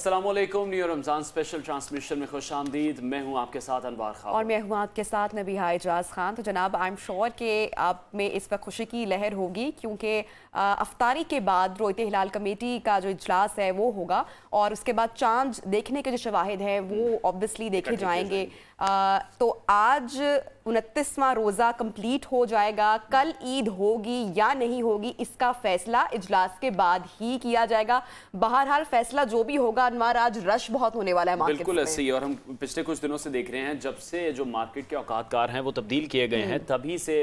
अस्सलामुअलैकुम, new Ramzan special transmission में खुश आमदीद। मैं हूँ आपके साथ अनवार खान और मैं हूँ आपके साथ नबीहा एजाज खान। तो जनाब, आई एम श्योर कि आप में इस वक्त खुशी की लहर होगी क्योंकि अफ्तारी के बाद रोयते हिलाल कमेटी का जो इजलास है वो होगा और उसके बाद चांद देखने के जो शवाहिद हैं वो ऑब्वियसली देखे जाएंगे। तो आज 29वां रोज़ा कंप्लीट हो जाएगा। कल ईद होगी या नहीं होगी इसका फैसला इजलास के बाद ही किया जाएगा। बहरहाल फैसला जो भी होगा अनवार, आज रश बहुत होने वाला है मार्केट में। बिल्कुल ऐसे ही, और हम पिछले कुछ दिनों से देख रहे हैं जब से जो मार्केट के औकातकार हैं वो तब्दील किए गए हैं, तभी से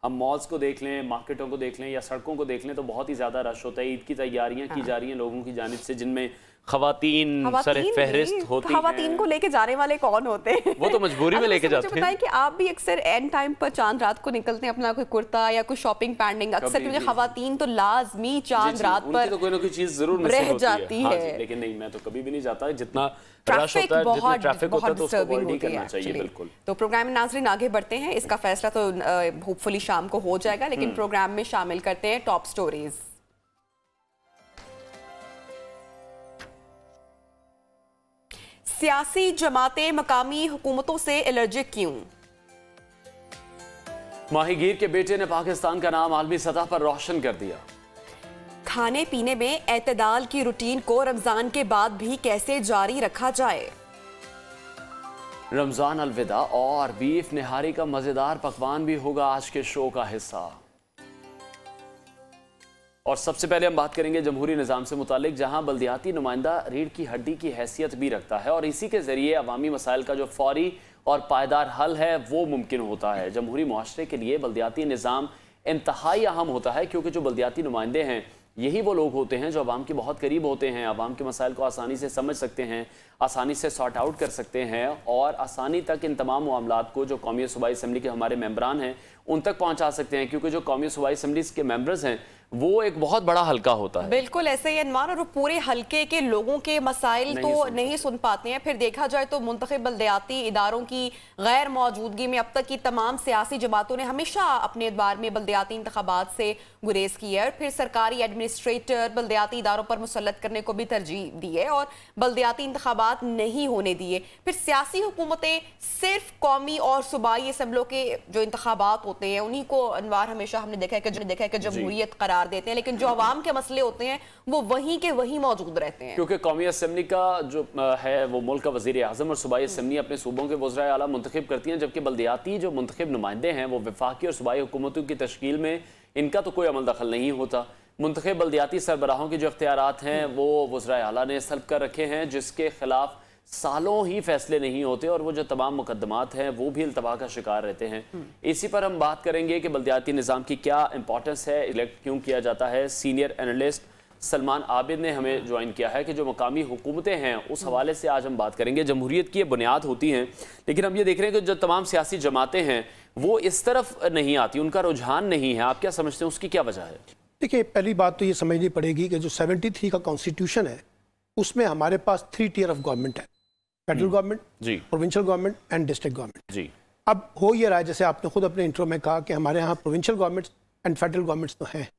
हम मॉल्स को देख लें, मार्केटों को देख लें या सड़कों को देख लें तो बहुत ही ज़्यादा रश होता है। ईद की तैयारियां की जा रही हैं लोगों की जानिब से, जिनमें खवातीन सरे फहरिस्त होती हैं। खवातीन को लेके जाने वाले कौन होते हैं? वो तो मजबूरी में लेके जाते हैं। बताएं कि आप भी अक्सर एंड टाइम पर चांद रात को निकलते हैं अपना कोई कुर्ता या कोई शॉपिंग पैंडिंग, अक्सर क्योंकि खवातीन तो लाजमी चांद रात पर तो कोई ना कोई चीज जरूर रह जाती है। लेकिन नहीं, मैं तो कभी भी नहीं जाता। जितना रश होता है, जितना ट्रैफिक होता है तो उसको अवॉइड करना चाहिए। बिल्कुल। तो प्रोग्राम में नाज़रीन आगे बढ़ते हैं। इसका फैसला तो होपफुली शाम को हो जाएगा, लेकिन प्रोग्राम में शामिल करते हैं टॉप स्टोरीज। सियासी जमातें मकामी हुकूमतों से एलर्जिक क्यों? माहीगीर के बेटे ने पाकिस्तान का नाम आलमी सतह पर रोशन कर दिया। खाने पीने में एतदाल की रूटीन को रमजान के बाद भी कैसे जारी रखा जाए? रमजान अलविदा और बीफ निहारी का मजेदार पकवान भी होगा आज के शो का हिस्सा। और सबसे पहले हम बात करेंगे जमहूरी निज़ाम से मुतालिक, जहां बल्दियाती नुमाइंदा रीढ़ की हड्डी की हैसियत भी रखता है और इसी के जरिए अवामी मसाइल का जो फौरी और पायदार हल है वो मुमकिन होता है। जमहूरी मुआशरे के लिए बल्दियाती निज़ाम इंतहाई अहम होता है क्योंकि जो बल्दियाती नुमाइंदे हैं यही वो लोग होते हैं जो अवाम के बहुत करीब होते हैं, अवाम के मसाइल को आसानी से समझ सकते हैं, आसानी से सॉर्ट आउट कर सकते हैं और आसानी तक इन तमाम मामलात को जो कौमी सूबाई असम्बली के हमारे मेंबरान हैं उन तक पहुंचा सकते हैं, क्योंकि जो कौमी सूबाई असम्बलीज़ के मेंबर्स हैं वो एक बहुत बड़ा हल्का होता है। बिल्कुल ऐसे ही अनवार, और पूरे हल्के के लोगों के मसाइल नहीं सुन पाते हैं। फिर देखा जाए तो मुंतखब बल्दियाती इदारों की गैर मौजूदगी में अब तक की तमाम सियासी जमातों ने हमेशा अपने अदवार में बल्दियाती इंतखाबात से गुरेज की है और फिर सरकारी एडमिनिस्ट्रेटर बल्दियाती इदारों पर मुसल्लत करने को भी तरजीह दी है और बल्दियाती इंतखाबात नहीं होने दिए। फिर सियासी हुकूमतें सिर्फ कौमी और सूबाई असम्बलों के जो इंतखाबात होते हैं उन्हीं को अनवार हमेशा हमने देखा है कि जमहूरियत करार देते हैं, लेकिन जो अवाम के मसले होते हैं वो वहीं के वहीं मौजूद रहते हैं। क्योंकि कौमी असम्बली का जो है वो मुल्क का वज़ीर आज़म और सूबाई असम्बली अपने सूबों के वज़राए आला मुंतखब करती हैं, जबकि बल्दियाती जो मुंतखब नुमाइंदे हैं वो वफाकी और सूबाई हुकूमतों की तश्कील में इनका तो कोई अमल दखल नहीं होता। मुंतखब बल्दियाती सरबराहों के जो इख्तियारात हैं वो वज़राए आला ने सल्ब कर रखे हैं, जिसके खिलाफ सालों ही फैसले नहीं होते और वो जो तमाम मुकदमात हैं वो भी इल्तबा का शिकार रहते हैं। इसी पर हम बात करेंगे कि बल्दियाती निज़ाम की क्या इंपॉर्टेंस है, इलेक्ट क्यों किया जाता है। सीनियर एनालिस्ट सलमान आबिद ने हमें ज्वाइन किया है कि जो मकामी हुकूमतें हैं उस हवाले से आज हम बात करेंगे। जमहूरियत की ये बुनियाद होती हैं, लेकिन हम ये देख रहे हैं कि जो तमाम सियासी जमातें हैं वो इस तरफ नहीं आती, उनका रुझान नहीं है। आप क्या समझते हैं, उसकी क्या वजह है? देखिए, पहली बात तो ये समझनी पड़ेगी कि जो 73 का कॉन्स्टिट्यूशन है उसमें हमारे पास 3 टियर ऑफ गवर्नमेंट है, federal government, provincial government and district government जी। अब हो ये रहा है, जैसे आपने खुद अपने इंट्रो में कहा कि हमारे यहाँ provincial governments and federal governments तो हैं,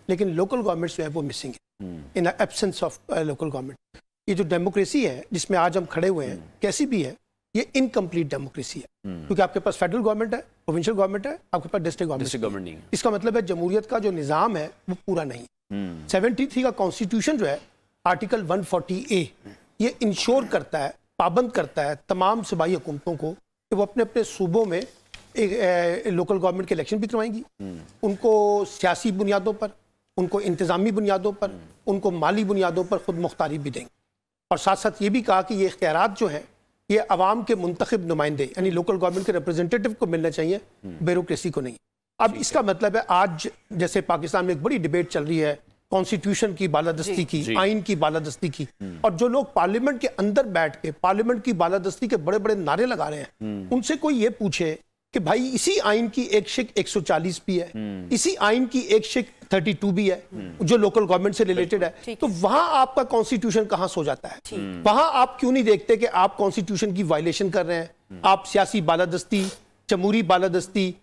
लेकिन लोकल गवर्नमेंट्स जो है वो मिसिंग है in absence of local government. ये जो डेमोक्रेसी है जिसमें आज हम खड़े हुए हैं, कैसी भी है, ये इनकम्प्लीट डेमोक्रेसी है, क्योंकि आपके पास फेडरल गवर्नमेंट है, प्रोविंशियल गवर्नमेंट है, आपके पास डिस्ट्रिक्ट गवर्नमेंट नहीं है। इसका मतलब है जमहूरियत का जो निज़ाम है वो पूरा नहीं है। 73 का कॉन्स्टिट्यूशन जो है आर्टिकल 140A ये इंश्योर करता है, पाबंद करता है तमाम सूबाई हुकूमतों को कि वो अपने अपने सूबों में एक लोकल गवर्नमेंट के इलेक्शन भी करवाएंगी, उनको सियासी बुनियादों पर, उनको इंतज़ामी बुनियादों पर, उनको माली बुनियादों पर खुद मुख्तारी भी देंगे। और साथ साथ ये भी कहा कि ये इख्तियारात जो हैं ये अवाम के मुंतखब नुमाइंदे यानी लोकल गवर्नमेंट के रिप्रेजेंटेटिव को मिलना चाहिए, ब्यूरोक्रेसी को नहीं। अब इसका मतलब है आज जैसे पाकिस्तान में एक बड़ी डिबेट चल रही है कॉन्स्टिट्यूशन की बालादस्ती की, आइन की बालादस्ती की, और जो लोग पार्लियामेंट के अंदर बैठ के पार्लियामेंट की बालादस्ती के बड़े बड़े नारे लगा रहे हैं, उनसे कोई ये पूछे कि भाई इसी आइन की एक शिक 140 भी है, इसी आइन की एक शिक 32 भी है जो लोकल गवर्नमेंट से रिलेटेड है, तो वहां आपका कॉन्स्टिट्यूशन कहां सो जाता है? वहां आप क्यों नहीं देखते कि आप कॉन्स्टिट्यूशन की वायलेशन कर रहे हैं, आप सियासी बालादस्ती, जमहूरी बालादस्ती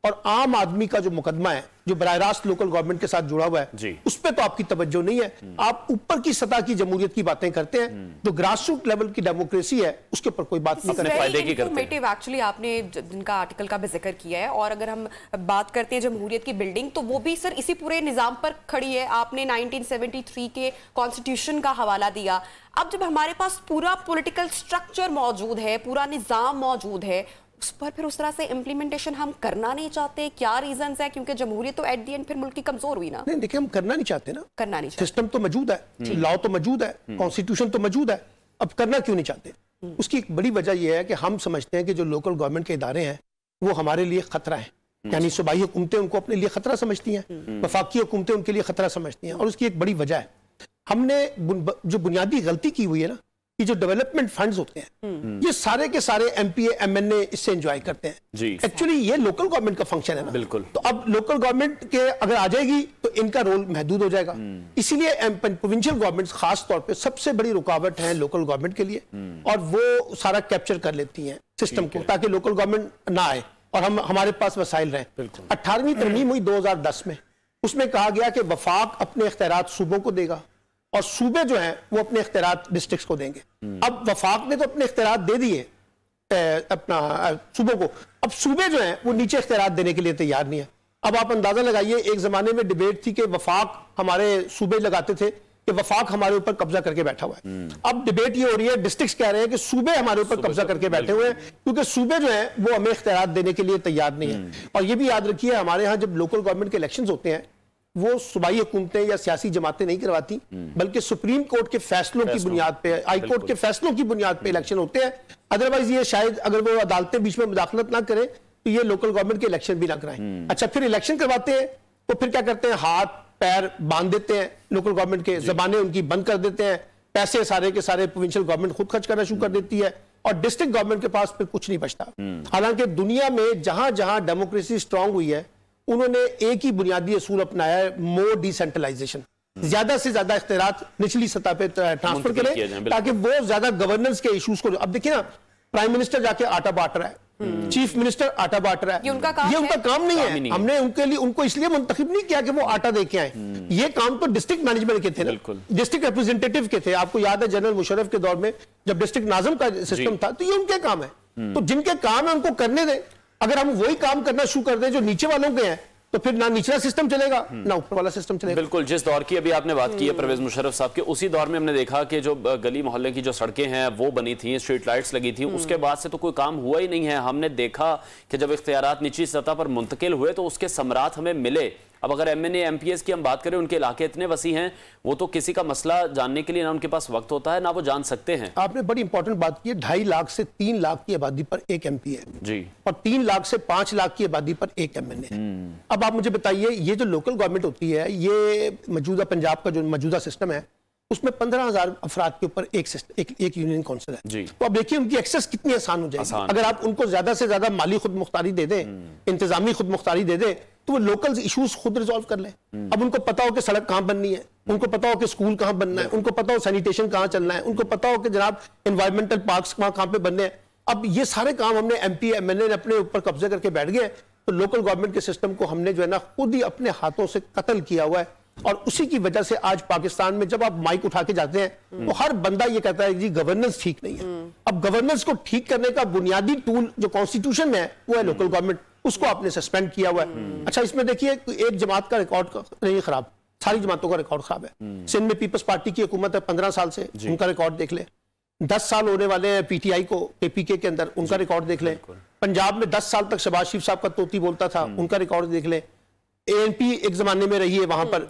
और आम आदमी का जो मुकदमा है जो बराह रास्त लोकल गवर्नमेंट के साथ जुड़ा हुआ है उस पर तो आपकी तवज्जो नहीं है। आप ऊपर की सतह की जमहूरियत की बातें करते हैं, जो ग्रास रूट लेवल की डेमोक्रेसी है उसके ऊपर कोई बात नहीं करते। फायदे की करते हैं। एक्चुअली आपने जिनका आर्टिकल का भी जिक्र किया है, और अगर हम बात करते हैं जमहूरियत की बिल्डिंग, तो वो भी सर इसी पूरे निजाम पर खड़ी है। आपने 1973 के कॉन्स्टिट्यूशन का हवाला दिया। अब जब हमारे पास पूरा पॉलिटिकल स्ट्रक्चर मौजूद है, पूरा निजाम मौजूद है, उस पर फिर उस तरह से इम्प्लीमेंटेशन हम करना नहीं चाहते, क्या रीजंस है? क्योंकि जमहूरियत तो एट द एंड फिर मुल्क की कमजोर हुई ना। नहीं देखिए, हम करना नहीं चाहते ना, करना नहीं चाहते। सिस्टम तो मौजूद है, लॉ तो मौजूद है, कॉन्स्टिट्यूशन तो मौजूद है, अब करना क्यों नहीं चाहते? उसकी एक बड़ी वजह यह है कि हम समझते हैं कि जो लोकल गवर्नमेंट के इदारे हैं वो हमारे लिए खतरा है। यानी सूबाई हुकूमतें उनको अपने लिए खतरा समझती हैं, वफाकी हुकूमतें उनके लिए खतरा समझती हैं, और उसकी एक बड़ी वजह है हमने जो बुनियादी गलती की हुई है ना, ये जो डेवलपमेंट फंड्स होते हैं ये सारे के सारे एमपीए एमएनए इससे एंजॉय करते हैं। एक्चुअली ये लोकल गवर्नमेंट का फंक्शन है ना। बिल्कुल। तो अब लोकल गवर्नमेंट के अगर आ जाएगी तो इनका रोल महदूद हो जाएगा। इसीलिए प्रोविंशियल गवर्नमेंट खास तौर पे सबसे बड़ी रुकावट है लोकल गवर्नमेंट के लिए, और वो सारा कैप्चर कर लेती हैं सिस्टम को, ताकि लोकल गवर्नमेंट ना आए और हमारे पास वसाइल रहें। 18वीं तरमीम हुई 2010 में, उसमें कहा गया कि वफाक अपने इख्तियारात सूबों को देगा और सूबे जो हैं वो अपने इख्तियारात डिस्ट्रिक्ट्स को देंगे। अब वफाक ने तो अपने इख्तियारात दे दिए अपना सूबों को, अब सूबे जो हैं वो नीचे इख्तियारात देने के लिए तैयार नहीं है। अब आप अंदाजा लगाइए, एक जमाने में डिबेट थी कि वफाक हमारे सूबे लगाते थे कि वफाक हमारे ऊपर कब्जा करके बैठा हुआ है। अब डिबेट ये हो रही है, डिस्ट्रिक्ट्स कह रहे हैं कि सूबे हमारे ऊपर कब्जा करके बैठे हुए हैं, क्योंकि सूबे जो हैं वो हमें इख्तियारात देने के लिए तैयार नहीं है। और ये भी याद रखिए, हमारे यहाँ जब लोकल गवर्नमेंट के इलेक्शंस होते हैं वो सूबाई हुकूमतें या सियासी जमातें नहीं करवाती, बल्कि सुप्रीम कोर्ट के फैसलों की बुनियाद पे, हाई कोर्ट के फैसलों की बुनियाद पे इलेक्शन होते हैं। अदरवाइज ये शायद अगर वो अदालतें बीच में मुदाखलत ना करें तो ये लोकल गवर्नमेंट के इलेक्शन भी ना कराएं। अच्छा, फिर इलेक्शन करवाते हैं तो फिर क्या करते हैं, हाथ पैर बांध देते हैं लोकल गवर्नमेंट के, जबानें उनकी बंद कर देते हैं, पैसे सारे के सारे प्रोविंशियल गवर्नमेंट खुद खर्च करना शुरू कर देती है, और डिस्ट्रिक्ट गवर्नमेंट के पास फिर कुछ नहीं बचता। हालांकि दुनिया में जहां जहां डेमोक्रेसी स्ट्रांग हुई है उन्होंने एक ही बुनियादी असूल अपनाया है, मोर डिसेंट्रलाइजेशन, ज्यादा से ज्यादा इख्तियारात निचली सतह पे ट्रांसफर करें ताकि वो ज्यादा गवर्नेंस के इश्यूज को। अब देखिए ना, प्राइम मिनिस्टर जाके आटा बांट रहा है, चीफ मिनिस्टर आटा बांट रहा है, ये उनका काम नहीं है। हमने उनके लिए उनको इसलिए मुंतखब नहीं किया कि वो आटा दे के आए, ये काम तो डिस्ट्रिक्ट मैनेजमेंट के थे ना, डिस्ट्रिक्ट रिप्रेजेंटेटिव के थे। आपको याद है जनरल मुशर्रफ के दौर में जब डिस्ट्रिक्ट नाज़िम का सिस्टम था, तो ये उनके काम है। तो जिनके काम है उनको करने दें। अगर हम वही काम करना शुरू कर दें जो नीचे वालों के हैं, तो फिर ना निचला सिस्टम चलेगा ना ऊपर वाला सिस्टम चलेगा। बिल्कुल, जिस दौर की अभी आपने बात की है परवेज मुशर्रफ साहब के, उसी दौर में हमने देखा कि जो गली मोहल्ले की जो सड़कें हैं वो बनी थी, स्ट्रीट लाइट्स लगी थी, उसके बाद से तो कोई काम हुआ ही नहीं है। हमने देखा कि जब इख्तियारात निचली सतह पर मुंतकिल हुए तो उसके समरात हमें मिले। अब अगर एमएनए एमपीएस की हम बात करें, उनके इलाके इतने वसी हैं, वो तो किसी का मसला जानने के लिए ना उनके पास वक्त होता है ना वो जान सकते हैं। आपने बड़ी इंपॉर्टेंट बात की है, 2.5 लाख से 3 लाख की आबादी पर एक एमपी है जी, और 3 लाख से 5 लाख की आबादी पर एक एमएनए है। अब आप मुझे बताइए, ये जो लोकल गवर्नमेंट होती है, ये मौजूदा पंजाब का जो मौजूदा सिस्टम है उसमें 15,000 अफराद के ऊपर एक यूनियन काउंसिल है जी। तो अब देखिए उनकी एक्सेस कितनी आसान हो जाएगी अगर आप उनको ज्यादा से ज्यादा माली खुद मुख्तारी दे दें, इंतजामी खुद मुख्तारी दे दें, तो वो लोकल इश्यूज खुद रिजॉल्व कर लें। अब उनको पता हो कि सड़क कहाँ बननी है, उनको पता हो कि स्कूल कहाँ बनना है, उनको पता हो सैनिटेशन कहाँ चलना है, उनको पता हो कि जनाब एनवायरमेंटल पार्क्स कहाँ पे बनने हैं। अब ये सारे काम हमने एमपी एमएनए ने अपने ऊपर कब्जे करके बैठ गए, तो लोकल गवर्नमेंट के सिस्टम को हमने जो है ना खुद ही अपने हाथों से कत्ल किया हुआ है। और उसी की वजह से आज पाकिस्तान में जब आप माइक उठा के जाते हैं तो हर बंदा ये कहता है जी गवर्नेंस ठीक नहीं है। अब गवर्नेंस को ठीक करने का बुनियादी टूल जो कॉन्स्टिट्यूशन में है वो है लोकल गवर्नमेंट, उसको आपने सस्पेंड किया हुआ है। अच्छा, इसमें देखिए एक जमात का रिकॉर्ड नहीं खराब, सारी जमातों का रिकॉर्ड खराब है। सिंध में पीपल्स पार्टी की हुकूमत है 15 साल से, उनका रिकॉर्ड देख ले। 10 साल होने वाले हैं पीटीआई को, केपीके के अंदर, उनका रिकॉर्ड देख ले। पंजाब में 10 साल तक शहबाज शरीफ साहब का तोती बोलता था, उनका रिकॉर्ड देख ले। एएनपी एक जमाने में रही है वहां पर,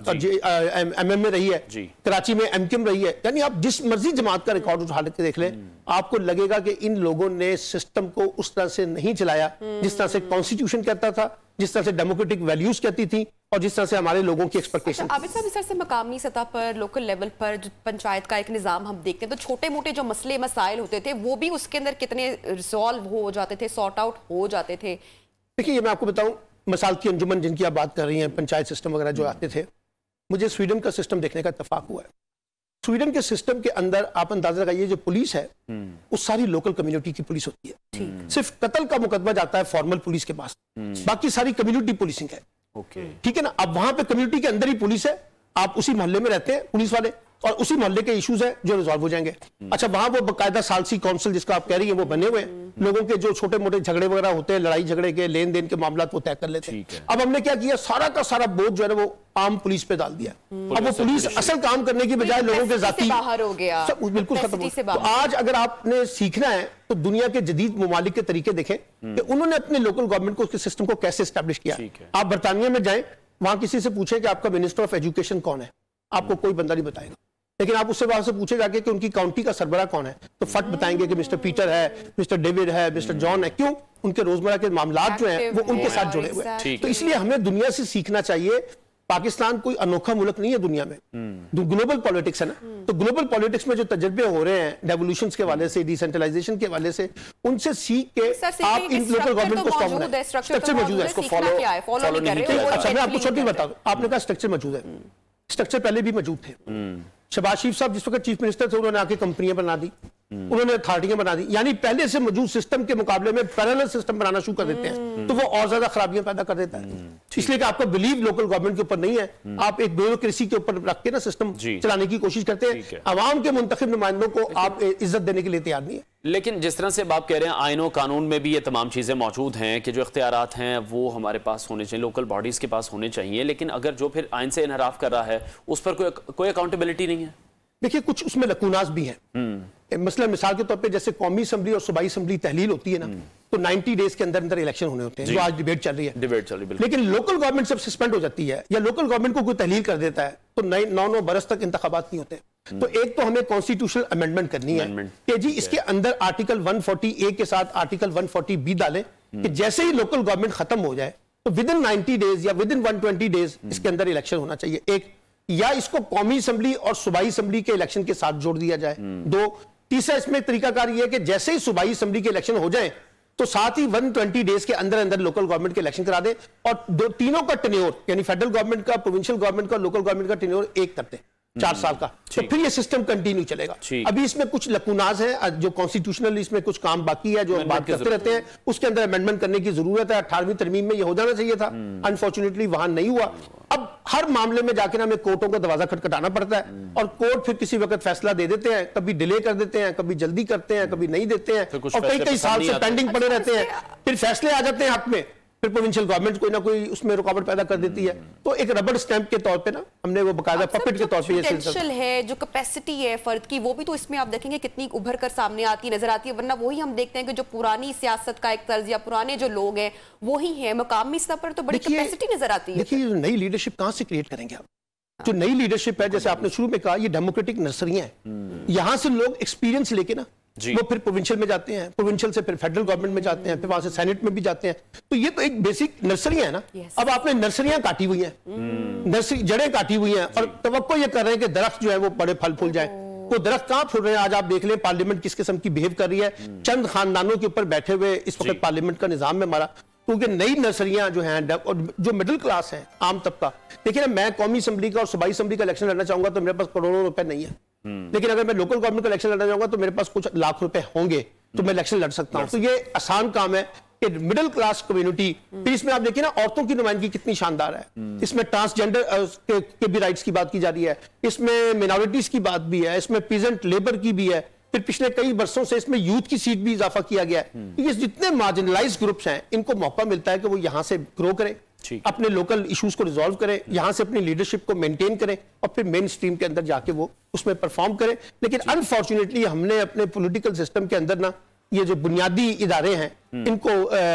एमएम में रही है, कराची में एमकेएम रही है। यानी आप जिस मर्जी जमात का रिकॉर्ड उठा के देख लें, आपको लगेगा कि इन लोगों ने सिस्टम को उस तरह से नहीं चलाया जिस तरह से कॉन्स्टिट्यूशन कहता था, जिस तरह से डेमोक्रेटिक वैल्यूज कहती थी, और जिस तरह से हमारे लोगों की एक्सपेक्टेशन। आबिद साहब, इस तरह से मकामी सतह पर, लोकल लेवल पर जो पंचायत का एक निज़ाम हम देखते हैं, तो छोटे मोटे जो मसले मसाइल होते थे वो भी उसके अंदर कितने रिजॉल्व हो जाते थे, सॉर्ट आउट हो जाते थे। देखिए, मैं आपको बताऊं, मिसाल की अंजुमन जिनकी आप बात कर रही हैं, पंचायत सिस्टम वगैरह जो आते थे, मुझे स्वीडन का सिस्टम देखने का इत्तेफाक हुआ है। स्वीडन के सिस्टम के अंदर आप अंदाजा लगाइए, जो पुलिस है वो सारी लोकल कम्युनिटी की पुलिस होती है। सिर्फ कत्ल का मुकदमा जाता है फॉर्मल पुलिस के पास, बाकी सारी कम्युनिटी पुलिसिंग है। ठीक है ना। अब वहां पे कम्युनिटी के अंदर ही पुलिस है, आप उसी मोहल्ले में रहते हैं पुलिस वाले, और उसी मोहल्ले के इश्यूज है जो रिजॉल्व हो जाएंगे। अच्छा, वहां वो बाकायदा सालसी काउंसिल जिसका आप कह रही है वो बने हुए हैं, लोगों के जो छोटे मोटे झगड़े वगैरह होते हैं, लड़ाई झगड़े के लेन देन के मामला वो तय कर लेते हैं। अब हमने क्या किया, सारा का सारा बोझ जो है वो आम पुलिस पे डाल दिया। अब वो पुलिस असल काम करने की बजाय लोगों के जाती बाहर हो गया, बिल्कुल खत्म हो गया। तो आज अगर आपने सीखना है तो दुनिया के जदीद ममालिक के तरीके देखें कि उन्होंने अपने लोकल गवर्नमेंट को सिस्टम को कैसे एस्टैब्लिश किया। आप बरतानिया में जाएं, वहां किसी से पूछें कि आपका मिनिस्टर ऑफ एजुकेशन कौन है, आपको कोई बंदा नहीं बताएगा। लेकिन आप उससे वहां से पूछे जाके कि उनकी काउंटी का सरबराह कौन है, तो फट बताएंगे कि मिस्टर पीटर है, मिस्टर डेविड है, मिस्टर जॉन है। क्यों? उनके रोजमर्रा के मामलात जो हैं वो उनके साथ जुड़े हुए हैं। तो इसलिए हमें दुनिया से सीखना चाहिए। पाकिस्तान कोई अनोखा मुल्क नहीं है दुनिया में, ग्लोबल पॉलिटिक्स है ना। तो ग्लोबल पॉलिटिक्स में जो तजर्बे हो रहे हैं डेवोल्यूशन के वाले से, डिसेंट्रलाइजेशन के वाले से, उनसे सीख के आप इन लोकल गवर्नमेंट को स्ट्रॉन्ग बनाएं। स्ट्रक्चर मौजूद है, इसको फॉलो नहीं कर रहे। अच्छा, मैं आपको छोटी बता दूं, आपने कहा स्ट्रक्चर मौजूद है, स्ट्रक्चर पहले भी मौजूद थे। शहबाज शरीफ साहब जिस वक्त चीफ मिनिस्टर थे, उन्होंने आके कंपनियां बना दी, उन्होंने अथॉरिटियां बना दी, यानी पहले से मौजूद सिस्टम के मुकाबले में पैरेलल सिस्टम बनाना शुरू कर देते हैं, तो वो और ज्यादा खराबियां पैदा कर देता है। इसलिए कि आपका बिलीव लोकल गवर्नमेंट के ऊपर नहीं है, आप एक ब्यूरोक्रेसी के ऊपर रख के ना सिस्टम चलाने की कोशिश करते हैं। अवाम के मुंतखब नुमाइंदों को आप इज्जत देने के लिए तैयार नहीं है। लेकिन जिस तरह से आप कह रहे हैं आईनो कानून में भी ये तमाम चीज़ें मौजूद हैं कि जो इख्तियारात हैं वो हमारे पास होने चाहिए, लोकल बॉडीज़ के पास होने चाहिए, लेकिन अगर जो फिर आइन से इनहराफ कर रहा है उस पर कोई अकाउंटेबिलिटी नहीं है। देखिए, कुछ उसमें लकूनास भी हैं। मसला मिसाल के तौर पे जैसे कौमी असम्बली और सूबाई असम्बली तहलील होती है ना, तो 90 डेज के अंदर अंदर इलेक्शन होने होते हैं, जो आज डिबेट चल रही है। लेकिन लोकल गवर्नमेंट जब सस्पेंड हो जाती है या लोकल गवर्नमेंट को कोई तहलील कर देता है तो 9 बरस तक इंतखाबात नहीं होते। तो एक तो हमें कॉन्स्टिट्यूशनल अमेंडमेंट करनी है कि जी इसके अंदर आर्टिकल 140A के साथ आर्टिकल 140B डालें कि जैसे ही लोकल गवर्नमेंट खत्म हो जाए तो विद इन 90 डेज या विद इन 120 डेज इसके अंदर इलेक्शन होना चाहिए। एक, या इसको कौमी असम्बली और सूबाई असम्बली के इलेक्शन के साथ जोड़ दिया जाए। 2, तीसरा इसमें तरीकाकार यह है कि जैसे ही सूबाई असम्बली के इलेक्शन हो जाए तो साथ ही 120 डेज के अंदर अंदर लोकल गवर्नमेंट के इलेक्शन करा दे, और तीनों का टेन्योर यानी फेडरल गवर्नमेंट का, प्रोविंशियल गवर्नमेंट का, लोकल गवर्नमेंट का टेन्योर एक करते हैं 4 साल का, तो फिर ये सिस्टम कंटिन्यू चलेगा। अभी इसमें कुछ लकूनाज है, जो कॉन्स्टिट्यूशनल इसमें कुछ काम बाकी है जो हम बात करते रहते हैं, उसके अंदर अमेंडमेंट करने की जरूरत है। 18वीं तरमीम में ये हो जाना चाहिए था, अनफॉर्चुनेटली वहां नहीं हुआ। अब हर मामले में जाके ना हमें कोर्टों का दरवाजा खटखटाना पड़ता है, और कोर्ट फिर किसी वक्त फैसला दे देते हैं, कभी डिले कर देते हैं, कभी जल्दी करते हैं, कभी नहीं देते हैं, और कई साल से पेंडिंग पड़े रहते हैं, फिर फैसले आ जाते हैं हक में, फिर प्रोविंशियल गवर्नमेंट कोई ना कोई उसमें रुकावट पैदा कर देती है। तो एक रबर स्टैंप के तौर पे ना हमने वो बकायदा पपेट के तौर पे पोटेंशियल है, जो कैपेसिटी है फर्द की, वो भी तो इसमें आप देखेंगे कितनी उभर कर सामने आती नजर आती है। वरना वही हम देखते हैं कि जो पुरानी सियासत का एक तर्ज या पुराने जो लोग हैं वही है, मकामी स्तर पर तो बड़ी कैपेसिटी नजर आती है। देखिए, नई लीडरशिप कहां से क्रिएट करेंगे आप? जो नई लीडरशिप है, जैसे आपने शुरू में कहा, ये डेमोक्रेटिक नर्सरियां हैं। यहां से लोग एक्सपीरियंस लेके ना वो फिर प्रोविंशियल में जाते हैं, प्रोविंशियल से फिर फेडरल गवर्नमेंट में जाते हैं, फिर वहां से सेनेट में भी जाते हैं। तो ये तो एक बेसिक नर्सरियां है ना। अब आपने नर्सरियां काटी हुई हैं, नर्सरी जड़ें काटी हुई हैं, और तवक्को ये कर रहे हैं कि दरख्त जो है वो बड़े फल फूल जाए। वो दरख्त कहां फूल रहे हैं? आज आप देख लें पार्लियामेंट किस किस्म की बिहेव कर रही है, चंद खानदानों के ऊपर बैठे हुए इस वक्त पार्लियामेंट का निजाम में हमारा। क्योंकि नई नर्सरियां जो हैं और जो मिडिल क्लास है, आम तबका, देखिए ना, मैं कौमी असम्बली का और सूबाई असम्बली का इलेक्शन लड़ना चाहूंगा तो मेरे पास करोड़ों रुपए नहीं है, लेकिन अगर मैं लोकल गवर्नमेंट का इलेक्शन लड़ना चाहूंगा तो मेरे पास कुछ लाख रुपए होंगे, तो मैं इलेक्शन लड़ सकता हूं। तो ये आसान काम है कि मिडिल क्लास कम्युनिटी, फिर इसमें आप देखिए ना औरतों की नुमाइंदगी कितनी शानदार है, इसमें ट्रांसजेंडर के भी राइट्स की बात की जा रही है, इसमें मिनॉरिटीज की बात भी है, इसमें पीजेंट लेबर की भी है, फिर पिछले कई वर्षों से इसमें यूथ की सीट भी इजाफा किया गया है। ये जितने मार्जिनलाइज्ड ग्रुप्स हैं इनको मौका मिलता है कि वो यहां से ग्रो करें, अपने लोकल इश्यूज को रिजॉल्व करें, यहां से अपनी लीडरशिप को मेंटेन करें, और फिर मेन स्ट्रीम के अंदर जाके वो उसमें परफॉर्म करें। लेकिन अनफॉर्चुनेटली हमने अपने पॉलिटिकल सिस्टम के अंदर ना ये जो बुनियादी इदारे हैं इनको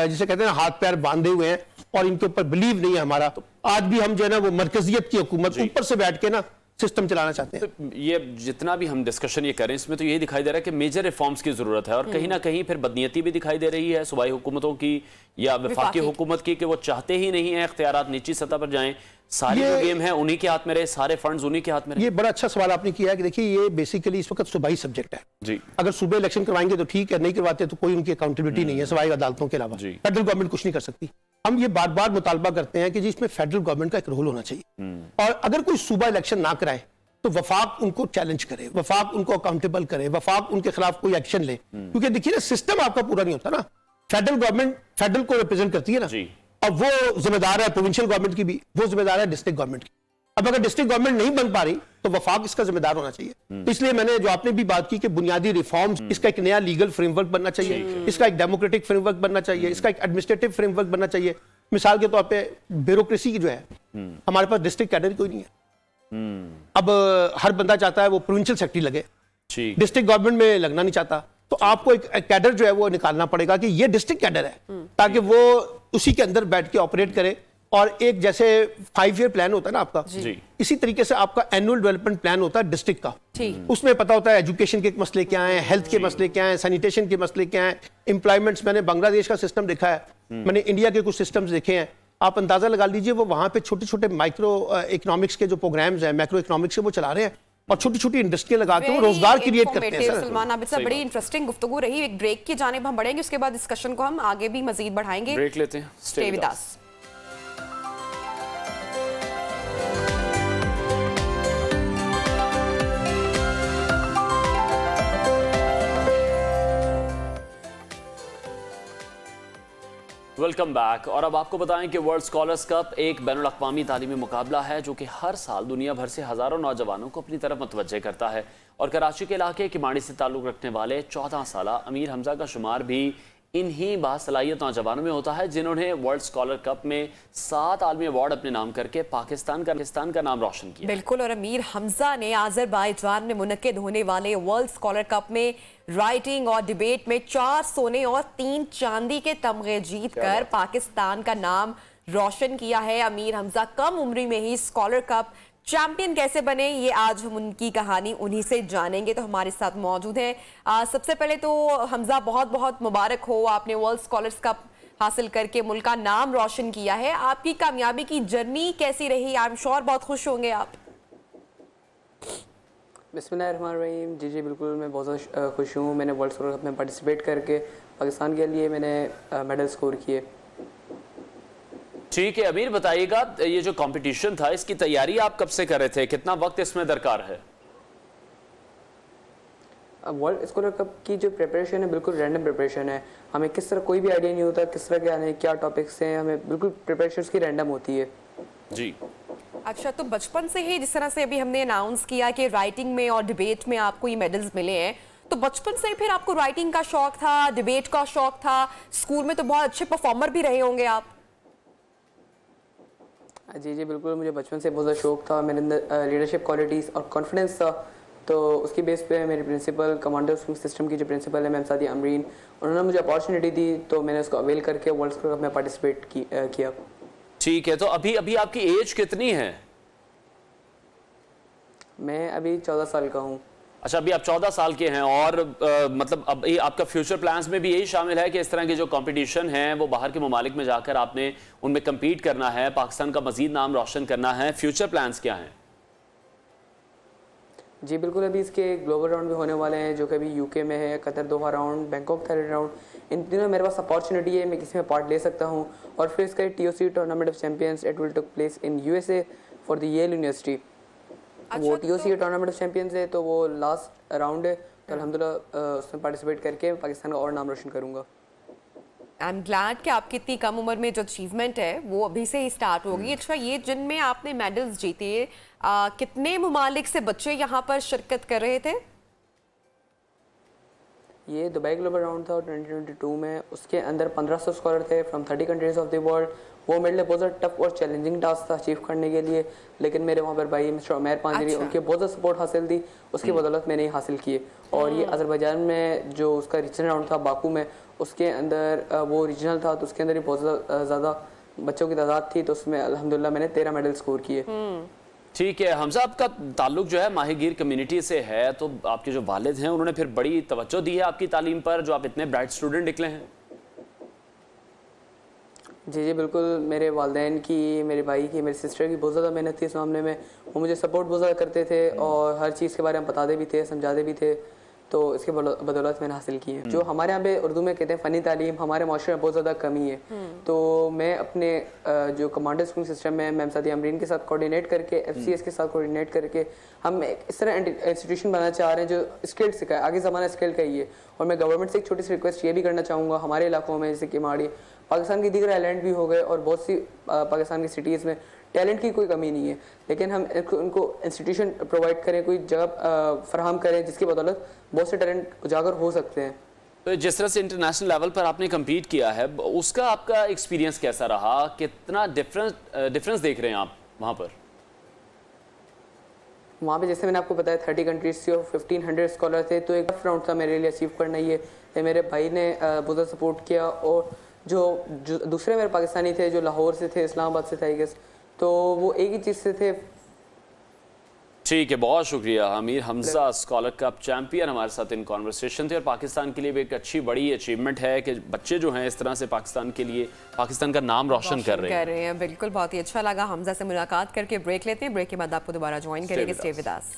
जिसे कहते हैं हाथ पैर बांधे हुए हैं, और इनके ऊपर बिलीव नहीं है हमारा। आज भी हम जो है ना वो मरकजियत की हुकूमत ऊपर से बैठ के ना सिस्टम चलाना चाहते हैं। तो ये जितना भी हम डिस्कशन ये करें इसमें तो यही दिखाई दे रहा है कि मेजर रिफॉर्म्स की जरूरत है, और कहीं ना कहीं फिर बदनीयती भी दिखाई दे रही है सूबाई हुकूमतों की या वफाकी हुकूमत की, कि वो चाहते ही नहीं है इख्तियारात नीची सतह पर जाएं, सारी जो गेम है उन्हीं के हाथ में रहे, सारे फंड्स उन्हीं के हाथ में रहे। ये बड़ा अच्छा सवाल आपने किया है कि देखिए ये बेसिकली इस वक्त सूबाई सब्जेक्ट है जी। अगर सूबे इलेक्शन करवाएंगे तो ठीक है, नहीं करवाते तो कोई उनकी अकाउंटेबिलिटी नहीं है सिवाय अदालतों के अलावा। फेडरल गवर्नमेंट कुछ नहीं कर सकती। हम ये बार बार मुतालबा करते हैं कि जी इसमें फेडरल गवर्नमेंट का एक रोल होना चाहिए, और अगर कोई सूबा इलेक्शन ना कराए तो वफाक उनको चैलेंज करे, वफाक उनको अकाउंटेबल करे, वफाक उनके खिलाफ कोई एक्शन ले। क्योंकि देखिए ना, सिस्टम आपका पूरा नहीं होता ना। फेडरल गवर्नमेंट फेडरल को रिप्रेजेंट करती है ना, और वो जिम्मेदार है प्रोविंशियल गवर्नमेंट की भी, वो जिम्मेदार है डिस्ट्रिक्ट गवर्नमेंट की। अब अगर डिस्ट्रिक्ट गवर्नमेंट नहीं बन पा रही तो वफाक इसका जिम्मेदार होना चाहिए। तो इसलिए मैंने, जो आपने भी बात की कि बुनियादी रिफॉर्म्स, इसका एक नया लीगल फ्रेमवर्क बनना चाहिए, इसका एक डेमोक्रेटिक फ्रेमवर्क बनना चाहिए, इसका एक एडमिनिस्ट्रेटिव फ्रेमवर्क बनना चाहिए। मिसाल के तौर पे ब्यूरोक्रेसी की जो है, हमारे पास डिस्ट्रिक्ट कैडर कोई नहीं है। अब हर बंदा चाहता है वो प्रोविंशियल सेक्रेटरी लगे, डिस्ट्रिक्ट गवर्नमेंट में लगना नहीं चाहता। तो आपको एक कैडर जो है वो निकालना पड़ेगा कि ये डिस्ट्रिक्ट कैडर है, ताकि वो उसी के अंदर बैठ के ऑपरेट करे। और एक जैसे 5 ईयर प्लान होता है ना आपका, इसी तरीके से आपका एनुअल डेवलपमेंट प्लान होता है डिस्ट्रिक्ट का। उसमें पता होता है एजुकेशन के मसले क्या हैं, हेल्थ के मसले क्या हैं, सैनिटेशन के मसले क्या हैं, एम्प्लॉयमेंट्स। मैंने बांग्लादेश का सिस्टम देखा है, मैंने इंडिया के कुछ सिस्टम्स देखे हैं। आप अंदाजा लगा लीजिए, वो वहां पे छोटे छोटे माइक्रो इकोनॉमिक्स के जो प्रोग्राम्स हैं, मैक्रो इकोनॉमिक्स के, वो चला रहे हैं, और छोटी छोटी इंडस्ट्री लगा के वो रोजगार क्रिएट करते हैं। सलमान आबिद साहब, बड़ी इंटरेस्टिंग गुफ्तगू रही। एक ब्रेक की जानिब हम बढ़ेंगे, उसके बाद डिस्कशन को हम आगे भी मजीद बढ़ाएंगे। ब्रेक लेते हैं, stay with us. Welcome back. और अब आपको बताएं कि वर्ल्ड स्कॉलर्स कप एक बैनुल अक़वामी तालीमी मुकाबला है जो कि हर साल दुनिया भर से हज़ारों नौजवानों को अपनी तरफ मुतवज्जे करता है। और कराची के इलाके किमाड़ी से ताल्लुक़ रखने वाले 14 साला अमीर हमजा का शुमार भी इन्हीं बासलाहियत नौजवानों में होता है जिन्होंने वर्ल्ड स्कॉलर कप में 7 आलमी अवार्ड अपने नाम करके पाकिस्तान का नाम रोशन किया। बिल्कुल। और अमीर हमजा ने आज़रबाईजान में मुनक्किद होने वाले वर्ल्ड स्कॉलर कप में राइटिंग और डिबेट में 4 सोने और 3 चांदी के तमगे जीत कर पाकिस्तान का नाम रोशन किया है। अमीर हमजा कम उम्री में ही स्कॉलर कप चैंपियन कैसे बने, ये आज हम उनकी कहानी उन्हीं से जानेंगे। तो हमारे साथ मौजूद हैं। सबसे पहले तो हमजा, बहुत बहुत मुबारक हो, आपने वर्ल्ड स्कॉलर्स कप हासिल करके मुल्क का नाम रोशन किया है। आपकी कामयाबी की जर्नी कैसी रही? आई एम श्योर बहुत खुश होंगे आप। बिस्मिल्लाहिर्रहमानिर्रहीम। जी बिल्कुल, मैं बहुत ज़्यादा खुश हूँ। मैंने वर्ल्ड स्कॉलर कप में पार्टिसिपेट करके पाकिस्तान के लिए मैंने मेडल स्कोर किए। ठीक है अमीर, बताइएगा ये जो कंपटीशन था इसकी तैयारी आप कब से कर रहे थे, कितना वक्त इसमें दरकार है? वर्ल्ड स्कॉलर कप की जो प्रिपरेशन है बिल्कुल रैंडम प्रिपरेशन है। हमें किस तरह कोई भी आइडिया नहीं होता किस तरह के आने क्या टॉपिक्स हैं, हमें बिल्कुल प्रिपरेशन की रैंडम होती है। जी अच्छा, तो बचपन से ही जिस तरह से अभी हमने अनाउंस किया कि राइटिंग में और डिबेट में आपको ये मेडल्स मिले हैं, तो बचपन से ही फिर आपको राइटिंग का शौक था, डिबेट का शौक था, स्कूल में तो बहुत अच्छे परफॉर्मर भी रहे होंगे आप। जी बिल्कुल, मुझे बचपन से बहुत ज़्यादा शौक था। मेरे अंदर लीडरशिप क्वालिटीज़ और कॉन्फिडेंस था। तो उसकी बेस पे मेरे प्रिंसिपल, कमांडर सिस्टम की जो प्रिंसिपल है मैम सादिया अमरीन, उन्होंने मुझे अपॉर्चुनिटी दी तो मैंने उसको अवेल करके वर्ल्ड स्कॉलर कप में पार्टिसिपेट किया। ठीक है, तो अभी आपकी एज कितनी है? मैं अभी 14 साल का हूँ। अच्छा, अभी आप 14 साल के हैं और मतलब अब ये आपका फ्यूचर प्लान्स में भी यही शामिल है कि इस तरह के जो कंपटीशन हैं वो बाहर के ममालिक में जाकर आपने उनमें कम्पीट करना है, पाकिस्तान का मजीद नाम रोशन करना है। फ्यूचर प्लान्स क्या हैं? जी बिल्कुल, अभी इसके ग्लोबल राउंड भी होने वाले हैं जो कि अभी यूके में है, कतर दोहा राउंड, बैंकॉक थाईलैंड राउंड। इन तीनों मेरे पास अपॉर्चुनिटी है, मैं किसी में पार्ट ले सकता हूँ। और फिर इसका TOC tournament of champions, it will took place in USA for the Yale University. वो TOC टूर्नामेंट ऑफ चैंपियंस है तो वो लास्ट राउंड है, तो अल्हम्दुलिल्लाह उसमें पार्टिसिपेट करके पाकिस्तान का और नाम रोशन करूँगा। आई एम ग्लैड कि आपकी इतनी कम उम्र में जो अचीवमेंट है वो अभी से ही स्टार्ट होगी। अच्छा, ये जिनमें आपने मेडल्स जीते, कितने ममालिक से बच्चे यहाँ पर शिरकत कर रहे थे? ये दुबई ग्लोबल राउंड था 2022 में, उसके अंदर 1500 स्कॉलर थे from 30 countries of the world. वो मेरे लिए बहुत ज़्यादा टफ और चैलेंजिंग टास्क था अचीव करने के लिए, लेकिन मेरे वहाँ पर भाई मिस्टर उमैर पांजरी, उनके बहुत ज़्यादा सपोर्ट हासिल थी, उसकी बदौलत मैंने हासिल किए। और ये अज़रबैजान में जो उसका रीजनल राउंड था बाकू में, उसके अंदर वो रीजनल था तो उसके अंदर भी बहुत ज़्यादा बच्चों की तादाद थी, तो उसमें अल्हम्दुलिल्लाह मैंने 13 मेडल स्कोर किए। ठीक है हमजा, आपका ताल्लुक जो है माहिगीर कम्युनिटी से है, तो आपके जो वालिद हैं उन्होंने फिर बड़ी तवज्जो दी है आपकी तालीम पर, जो आप इतने ब्राइट स्टूडेंट निकले हैं? जी बिल्कुल, मेरे वालिदैन की, मेरे भाई की, मेरी सिस्टर की बहुत ज़्यादा मेहनत थी इस मामले में। वो मुझे सपोर्ट बहुत ज़्यादा करते थे और हर चीज़ के बारे में बताते भी थे, समझाते भी थे। तो इसके बदौलत मैंने हासिल की है। जो हमारे यहाँ पे उर्दू में कहते हैं फ़नी तालीम, हमारे माशरे में बहुत ज़्यादा कमी है। तो मैं अपने जो कमांडर स्कूल सिस्टम में मैम सादिया अमरीन के साथ कोऑर्डिनेट करके, FCS के साथ कोऑर्डिनेट करके हम इस तरह इंस्टीट्यूशन बनाना चाह रहे हैं जो स्किल्ड सिखाए। आगे ज़माना स्किल का ही है। और मैं गवर्नमेंट से एक छोटी सी रिक्वेस्ट ये भी करना चाहूँगा, हमारे इलाकों में जैसे कि माड़ी, पाकिस्तान के दीगर आइलैंड भी हो गए और बहुत सी पाकिस्तान की सिटीज़ में टैलेंट की कोई कमी नहीं है, लेकिन हम उनको इंस्टीट्यूशन प्रोवाइड करें, कोई जगह फराहम करें जिसकी बदौलत बहुत से टैलेंट उजागर हो सकते हैं। तो जिस तरह से इंटरनेशनल लेवल पर आपने कम्पीट किया है, उसका आपका एक्सपीरियंस कैसा रहा? कितना डिफरेंस देख रहे हैं आप वहाँ पर? वहाँ पे जैसे मैंने आपको बताया 30 कंट्रीज से और 1500 स्कॉलर थे, तो एक राउंड था मेरे लिए अचीव करना। ये मेरे भाई ने बहुत सपोर्ट किया और जो दूसरे मेरे पाकिस्तानी थे जो लाहौर से थे, इस्लामाबाद से थे आई गेस, तो वो एक ही चीज़ से थे। ठीक है, बहुत शुक्रिया। Aamir Hamza scholar cup champion हमारे साथ इन कॉन्वर्सेशन थे। और पाकिस्तान के लिए भी एक अच्छी बड़ी अचीवमेंट है कि बच्चे जो हैं इस तरह से पाकिस्तान के लिए पाकिस्तान का नाम रोशन कर रहे हैं। बिल्कुल, बहुत ही अच्छा लगा हमजा से मुलाकात करके। ब्रेक लेते हैं, ब्रेक के बाद आपको दोबारा ज्वाइन करेंगे। Stay with us.